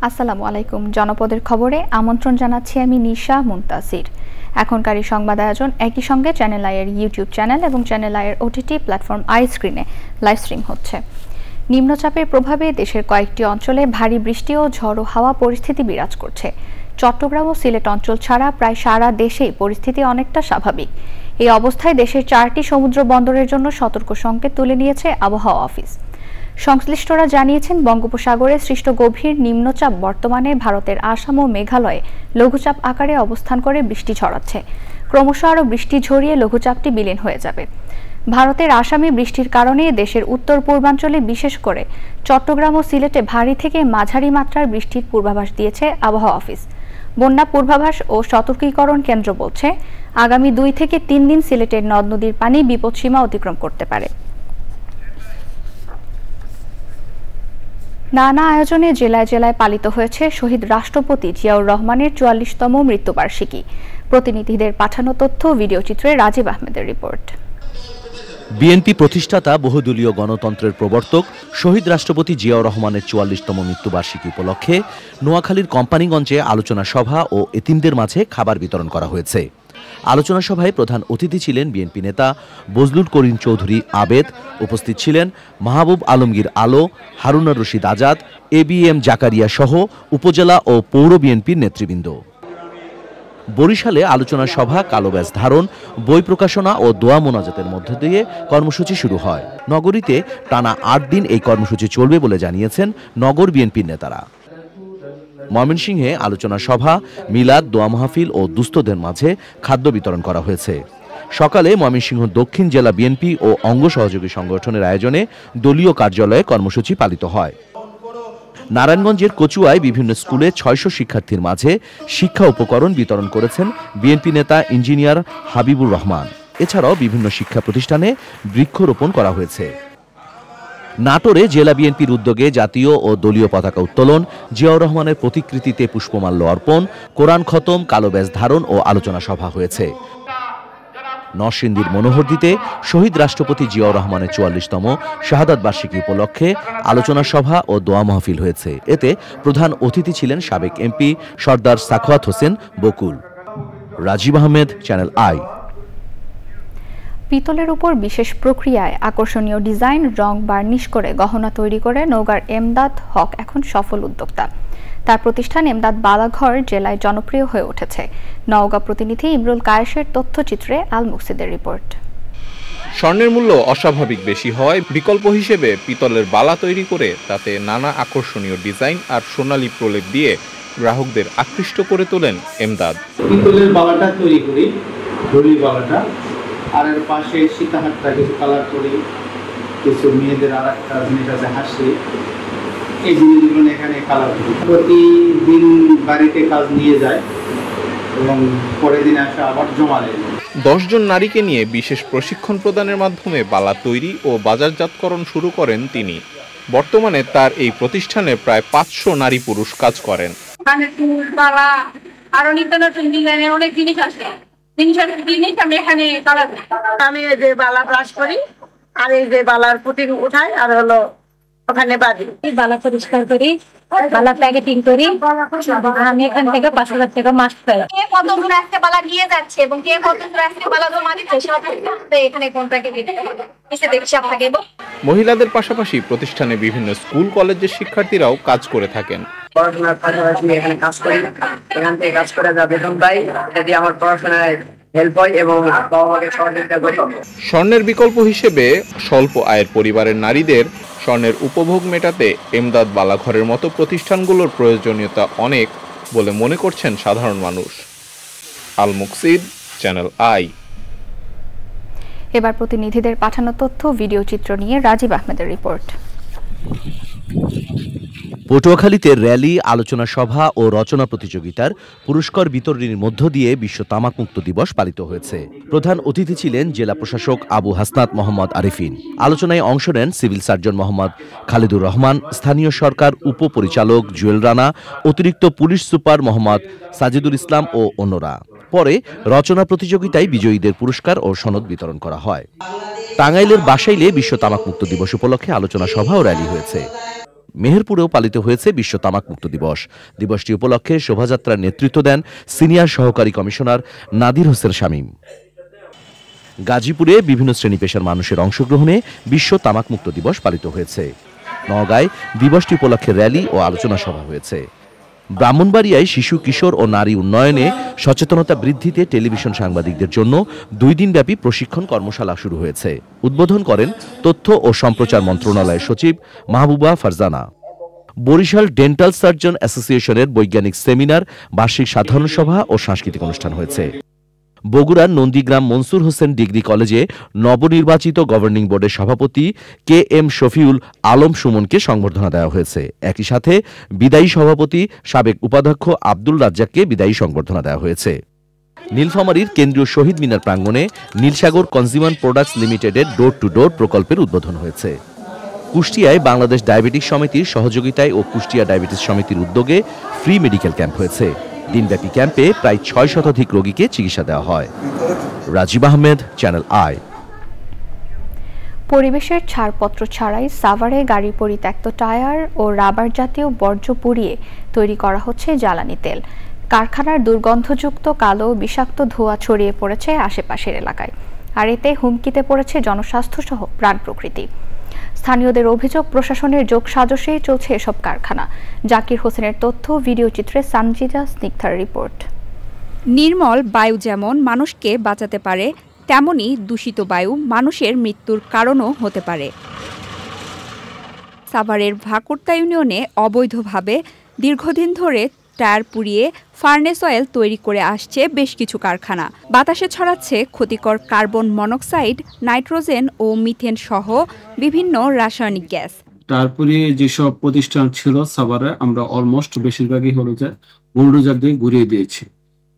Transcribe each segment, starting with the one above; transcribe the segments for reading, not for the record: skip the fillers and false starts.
আসসালামু আলাইকুম। জনপদের খবরে আমন্ত্রণ জানাচ্ছি আমি নিশা মুনতাসির। এখনকার এই সংবাদ আয়োজন একই সঙ্গে চ্যানেল আই এর ইউটিউব চ্যানেল এবং চ্যানেল আই এর ওটিটি প্ল্যাটফর্ম আই স্ক্রিনে লাইভ স্ট্রিম হচ্ছে। নিম্নচাপের প্রভাবে দেশের কয়েকটি অঞ্চলে ভারী বৃষ্টি ও ঝড়ো হাওয়া পরিস্থিতি বিরাজ করছে। চট্টগ্রাম ও সিলেট অঞ্চল ছাড়া প্রায় সারা দেশেই পরিস্থিতি অনেকটা স্বাভাবিক। এই অবস্থায় দেশের 4টি সমুদ্র বন্দরের জন্য সতর্ক সংকেত তুলে নিয়েছে আবহাওয়া অফিস। সংশ্লিষ্টরা জানিয়েছেন, বঙ্গোপসাগরে সৃষ্ট গভীর নিম্নচাপ বর্তমানে ভারতের আসাম ও মেঘালয়ে লঘুচাপ আকারে অবস্থান করে বৃষ্টি ছড়াচ্ছে। ক্রমশ আরও বৃষ্টি ঝরিয়ে লঘুচাপটি বিলীন হয়ে যাবে। ভারতের আসামে বৃষ্টির কারণে দেশের উত্তর পূর্বাঞ্চলে বিশেষ করে চট্টগ্রাম ও সিলেটে ভারী থেকে মাঝারি মাত্রার বৃষ্টির পূর্বাভাস দিয়েছে আবহাওয়া অফিস। বন্যা পূর্বাভাস ও সতর্কীকরণ কেন্দ্র বলছে, আগামী 2 থেকে 3 দিন সিলেটের নদ নদীর পানি বিপদসীমা অতিক্রম করতে পারে। নানা আয়োজনে জেলায় জেলায় পালিত হয়েছে শহীদ রাষ্ট্রপতি জিয়াউর রহমানের 44তম মৃত্যুবার্ষিকী। প্রতিনিধিদের পাঠানো তথ্য ভিডিওচিত্রে রাজীব আহমেদের রিপোর্ট। বিএনপি প্রতিষ্ঠাতা বহুদলীয় গণতন্ত্রের প্রবর্তক শহীদ রাষ্ট্রপতি জিয়াউর রহমানের 44তম মৃত্যুবার্ষিকী উপলক্ষে নোয়াখালীর কোম্পানিগঞ্জে আলোচনা সভা ও এতিমদের মাঝে খাবার বিতরণ করা হয়েছে। আলোচনা সভায় প্রধান অতিথি ছিলেন বিএনপি নেতা বজলুল করিম চৌধুরী আবেদ। উপস্থিত ছিলেন মাহবুব আলমগীর আলো, হারুনুর রশিদ আজাদ, এবিএম জাকারিয়া সহ উপজেলা ও পৌর বিএনপির নেতৃবৃন্দ। বরিশালে আলোচনা সভা, কালো ব্যাজ ধারণ, বই প্রকাশনা ও দোয়া মোনাজাতের মধ্য দিয়ে কর্মসূচি শুরু হয়। নগরীতে টানা 8 দিন এই কর্মসূচি চলবে বলে জানিয়েছেন নগর বিএনপির নেতারা। ময়মনসিংহে আলোচনা সভা, মিলাদ, দোয়া মাহফিল ও দুস্থদের মাঝে খাদ্য বিতরণ করা হয়েছে। সকালে ময়মনসিংহ দক্ষিণ জেলা বিএনপি ও অঙ্গ সহযোগী সংগঠনের আয়োজনে দলীয় কার্যালয়ে কর্মসূচি পালিত হয়। নারায়ণগঞ্জের কচুয়ায় বিভিন্ন স্কুলে 600 শিক্ষার্থীর মাঝে শিক্ষা উপকরণ বিতরণ করেছেন বিএনপি নেতা ইঞ্জিনিয়ার হাবিবুর রহমান। এছাড়াও বিভিন্ন শিক্ষা প্রতিষ্ঠানে বৃক্ষরোপণ করা হয়েছে। নাটোরে জেলা বিএনপির উদ্যোগে জাতীয় ও দলীয় পতাকা উত্তোলন, জিয়াউর রহমানের প্রতিকৃতিতে পুষ্পমাল্য অর্পণ, কোরআন খতম, কালো ব্যাজ ধারণ ও আলোচনা সভা হয়েছে। নরসিংদীর মনোহরদীতে শহীদ রাষ্ট্রপতি জিয়াউর রহমানের 44তম শাহাদাত বার্ষিকী উপলক্ষে আলোচনা সভা ও দোয়া মাহফিল হয়েছে। এতে প্রধান অতিথি ছিলেন সাবেক MP Sardar Sakhawat Hossain Bakul. Rajib Ahmed, channel I. পিতলের উপর বিশেষ প্রক্রিয়ায় আকর্ষণীয় ডিজাইন, রং, বার্নিশ করে গহনা তৈরি করে নওগাঁর এমদাদ হক এখন সফল উদ্যোক্তা। তার প্রতিষ্ঠান এমদাদ বালাঘর জেলায় জনপ্রিয় হয়ে উঠেছে। নওগাঁ প্রতিনিধি ইমরুল কায়েসের তথ্যচিত্রে আল মুকসিদের রিপোর্ট। স্বর্ণের মূল্য অস্বাভাবিক বেশি হওয়ায় বিকল্প হিসেবে পিতলের বালা তৈরি করে তাতে নানা আকর্ষণীয় ডিজাইন আর সোনালী প্রলেপ দিয়ে গ্রাহকদের আকৃষ্ট করে তোলেন এমদাদ। পিতলের বালাটা তৈরি করি, ঘড়ি বালাটা, আর এর পাশে সীতাহারটা কিছু কালার করি, কিছু মেয়েদের আর একটা জিনিস আছে হাসি, এই জিনিসগুলো এখানে কালার করি। প্রতিদিন বাড়িতে কাজ নিয়ে যায় এবং পরের দিন আসে আবার জমা দেয়। 10 জন নারীকে নিয়ে বিশেষ প্রশিক্ষণ প্রদানের মাধ্যমে বালা তৈরি ও বাজারজাতকরণ শুরু করেন তিনি। বর্তমানে তার এই প্রতিষ্ঠানে প্রায় 500 নারী পুরুষ কাজ করেন। আরো নিত্য নতুন ডিজাইনের অনেক জিনিস আছে। আমি এখানে আমি এই যে বালা ব্রাশ করি, আর এই যে বালার পুটিং উঠাই, আর হলো ওখানে বাঁধি। বালা পরিষ্কার করি, বালা প্যাকেটিং করি। আমি এখান থেকে 5,000 টাকা মাস পাই। কে কত দূর আজকে বালা নিয়ে যাচ্ছে এবং কে কত দূর আজকে বালা জমা দিচ্ছে সব এখানে কন্ট্রাক্টে দিতে হবে। হিসাব থাকে। মহিলাদের পাশাপাশি প্রতিষ্ঠানে বিভিন্ন স্কুল কলেজের শিক্ষার্থীরাও কাজ করে থাকেন। পড়াশোনার পাশাপাশি এখানে কাজ করি, এখান থেকে কাজ করে যা বেতন পাই যদি আমার পড়াশোনায় হেল্প হয় এবং বাবা মাকে সহযোগিতা করি। স্বর্ণের বিকল্প হিসেবে স্বল্প আয়ের পরিবারের নারীদের স্বর্ণের উপভোগ মেটাতে এমদাদ বালাঘরের মতো প্রতিষ্ঠানগুলোর প্রয়োজনীয়তা অনেক বলে মনে করছেন সাধারণ মানুষ। আল মুকসিদ, চ্যানেল আই। এবার প্রতিনিধিদের পাঠানো তথ্য ভিডিও চিত্র নিয়ে রাজীব আহমেদের রিপোর্ট। পটুয়াখালীতে র্যালি, আলোচনা সভা ও রচনা প্রতিযোগিতার পুরস্কার বিতরণীর মধ্য দিয়ে বিশ্ব তামাকমুক্ত দিবস পালিত হয়েছে। প্রধান অতিথি ছিলেন জেলা প্রশাসক আবু হাসনাত মোহাম্মদ আরিফিন। আলোচনায় অংশ নেন সিভিল সার্জন মোহাম্মদ খালিদুর রহমান, স্থানীয় সরকার উপপরিচালক জুয়েল রানা, অতিরিক্ত পুলিশ সুপার মোহাম্মদ সাজিদুল ইসলাম ও অন্যরা। পরে রচনা প্রতিযোগিতায় বিজয়ীদের পুরস্কার ও সনদ বিতরণ করা হয়। টাঙ্গাইলের বাসাইলে বিশ্ব তামাকমুক্ত দিবস উপলক্ষে আলোচনা সভা ও র্যালি হয়েছে। মেহেরপুরেও পালিত হয়েছে বিশ্ব তামাকমুক্ত দিবস। দিবসটি উপলক্ষে শোভাযাত্রার নেতৃত্ব দেন সিনিয়র সহকারী কমিশনার নাদির হোসেন শামীম। গাজীপুরে বিভিন্ন শ্রেণী পেশার মানুষের অংশগ্রহণে বিশ্ব তামাকমুক্ত দিবস পালিত হয়েছে। নওগাঁয় দিবসটি উপলক্ষে র্যালি ও আলোচনা সভা হয়েছে। ব্রাহ্মণবাড়িয়ায় শিশু, কিশোর ও নারী উন্নয়নে সচেতনতা বৃদ্ধিতে টেলিভিশন সাংবাদিকদের জন্য 2 দিনব্যাপী প্রশিক্ষণ কর্মশালা শুরু হয়েছে। উদ্বোধন করেন তথ্য ও সম্প্রচার মন্ত্রণালয়ের সচিব মাহবুবা ফারজানা। বরিশাল ডেন্টাল সার্জন অ্যাসোসিয়েশনের বৈজ্ঞানিক সেমিনার, বার্ষিক সাধারণ সভা ও সাংস্কৃতিক অনুষ্ঠান হয়েছে। বগুড়ার নন্দীগ্রাম মনসুর হোসেন ডিগ্রি কলেজে নবনির্বাচিত গভর্নিং বোর্ডের সভাপতি KM শফিউল আলম সুমনকে সংবর্ধনা দেওয়া হয়েছে। একই সাথে বিদায়ী সভাপতি সাবেক উপাধ্যক্ষ আব্দুল রাজ্জাককে বিদায়ী সংবর্ধনা দেওয়া হয়েছে। নীলফামারীর কেন্দ্রীয় শহীদ মিনার প্রাঙ্গণে নীলসাগর কনজিউমার প্রোডাক্টস লিমিটেডের ডোর টু ডোর প্রকল্পের উদ্বোধন হয়েছে। কুষ্টিয়ায় বাংলাদেশ ডায়াবেটিস সমিতির সহযোগিতায় ও কুষ্টিয়া ডায়াবেটিস সমিতির উদ্যোগে ফ্রি মেডিকেল ক্যাম্প হয়েছে। দিনব্যাপী ক্যাম্পে প্রায় 6 শতাধিক রোগীকে চিকিৎসা দেওয়া হয়। Rajib Ahmed, channel I. পরিবেশের ছাড়পত্র ছাড়াই সাভারে গাড়ি পরিত্যক্ত টায়ার ও রাবার জাতীয় বর্জ্য পুড়িয়ে তৈরি করা হচ্ছে জ্বালানি তেল। কারখানার দুর্গন্ধযুক্ত কালো বিষাক্ত ধোঁয়া ছড়িয়ে পড়েছে আশেপাশের এলাকায়, আর এতে হুমকিতে পড়েছে জনস্বাস্থ্য সহ প্রাণ প্রকৃতি। স্থানীয়দের অভিযোগ, প্রশাসনের যোগসাজশেই চলছে এসব কারখানা। জাকির হোসেনের তথ্য, ভিডিও চিত্রে সানজিদা স্নিগ্ধার রিপোর্ট। নির্মল বায়ু যেমন মানুষকে বাঁচাতে পারে, তেমনি দূষিত বায়ু মানুষের মৃত্যুর কারণও হতে পারে। সাভারের ভাকুরতা ইউনিয়নে অবৈধভাবে দীর্ঘদিন ধরে টায়ার পুড়িয়ে ফার্নেস অয়েল তৈরি করে আসছে বেশ কিছু কারখানা। বাতাসে ছড়াচ্ছে ক্ষতিকর কার্বন মনোক্সাইড, নাইট্রোজেন ও মিথেন সহ বিভিন্ন রাসায়নিক গ্যাস। তারপরে যেসব প্রতিষ্ঠান ছিল সাভারে, আমরা অলমোস্ট বেশিরভাগই হলো যে বুলডোজার দিয়ে ঘুরিয়ে দিয়েছি।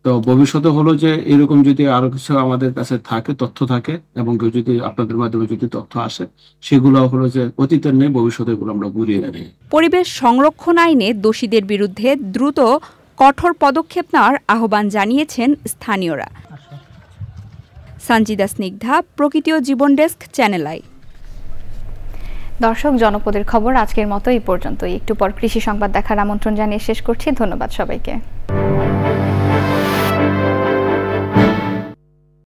তো ভবিষ্যতে হলো যে এরকম যদি আরো কিছু আমাদের কাছে থাকে, তথ্য থাকে, এবং যদি আপনাদের মাধ্যমে যদি তথ্য আসে, সেগুলো হলো যে অতীতের নেই, ভবিষ্যতে এগুলো আমরা ঘুরিয়ে রাখি। পরিবেশ সংরক্ষণ আইনে দোষীদের বিরুদ্ধে দ্রুত কঠোর পদক্ষেপ নেওয়ার আহ্বান জানিয়েছেন স্থানীয়রা। সানজিদা স্নিগ্ধা, প্রকৃতি ও জীবন ডেস্ক, চ্যানেল আই। দর্শক, জনপদের খবর আজকের মতো এই পর্যন্তই। একটু পর কৃষি সংবাদ দেখার আমন্ত্রণ জানিয়ে শেষ করছি। ধন্যবাদ সবাইকে।